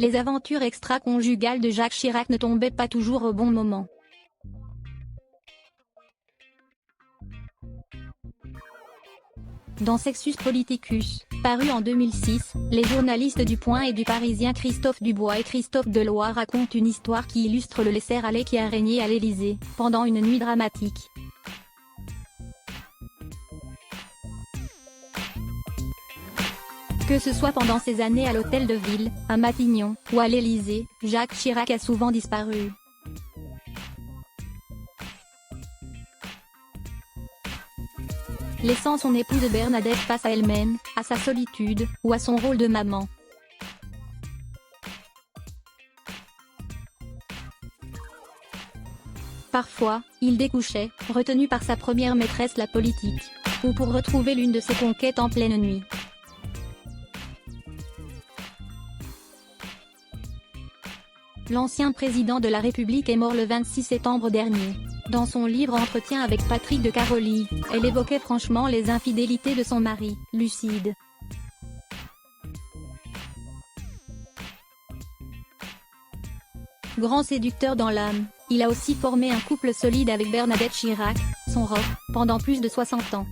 les aventures extra-conjugales de Jacques Chirac ne tombaient pas toujours au bon moment. Dans Sexus Politicus, paru en 2006, les journalistes du Point et du Parisien Christophe Dubois et Christophe Deloy racontent une histoire qui illustre le laisser-aller qui a régné à l'Élysée, pendant une nuit dramatique. Que ce soit pendant ses années à l'Hôtel de Ville, à Matignon, ou à l'Élysée, Jacques Chirac a souvent disparu. Laissant son épouse Bernadette face à elle-même, à sa solitude, ou à son rôle de maman. Parfois, il découchait, retenu par sa première maîtresse la politique, ou pour retrouver l'une de ses conquêtes en pleine nuit. L'ancien président de la République est mort le 26 septembre dernier. Dans son livre Entretien avec Patrick de Caroly, elle évoquait franchement les infidélités de son mari, lucide. Grand séducteur dans l'âme, il a aussi formé un couple solide avec Bernadette Chirac, son rock, pendant plus de 60 ans.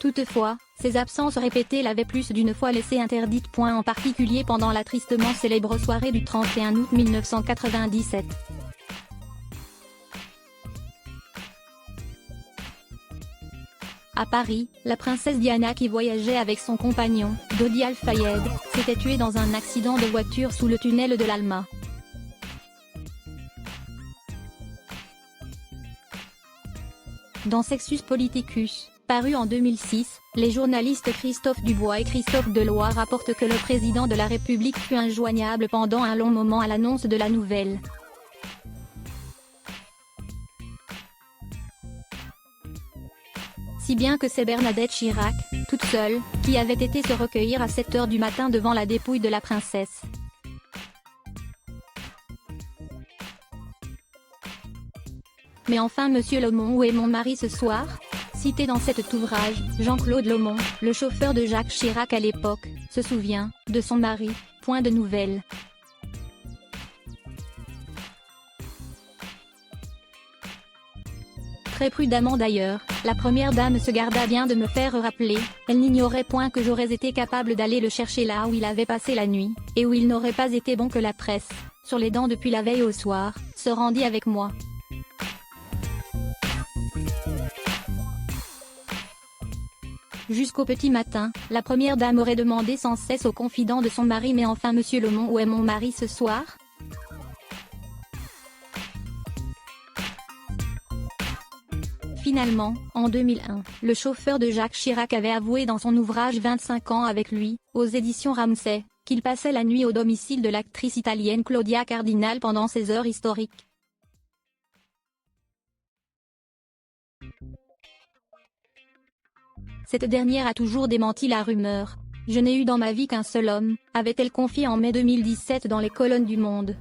Toutefois, ses absences répétées l'avaient plus d'une fois laissé interdite. En particulier pendant la tristement célèbre soirée du 31 août 1997. À Paris, la princesse Diana qui voyageait avec son compagnon, Dodi Al-Fayed, s'était tuée dans un accident de voiture sous le tunnel de l'Alma. Dans Sexus Politicus, paru en 2006, les journalistes Christophe Dubois et Christophe Deloy rapportent que le président de la République fut injoignable pendant un long moment à l'annonce de la nouvelle. Si bien que c'est Bernadette Chirac, toute seule, qui avait été se recueillir à 7 h du matin devant la dépouille de la princesse. Mais enfin Monsieur Lomont, où est mon mari ce soir ? Cité dans cet ouvrage, Jean-Claude Lomont, le chauffeur de Jacques Chirac à l'époque, se souvient de son mari. Point de nouvelles. Très prudemment d'ailleurs, la première dame se garda bien de me faire rappeler, elle n'ignorait point que j'aurais été capable d'aller le chercher là où il avait passé la nuit, et où il n'aurait pas été bon que la presse, sur les dents depuis la veille au soir, se rendit avec moi. Jusqu'au petit matin, la première dame aurait demandé sans cesse au confident de son mari: mais enfin Monsieur Lomont, où est mon mari ce soir ? Finalement, en 2001, le chauffeur de Jacques Chirac avait avoué dans son ouvrage 25 ans avec lui, aux éditions Ramsay, qu'il passait la nuit au domicile de l'actrice italienne Claudia Cardinal pendant ses heures historiques. Cette dernière a toujours démenti la rumeur. « Je n'ai eu dans ma vie qu'un seul homme », avait-elle confié en mai 2017 dans les colonnes du Monde.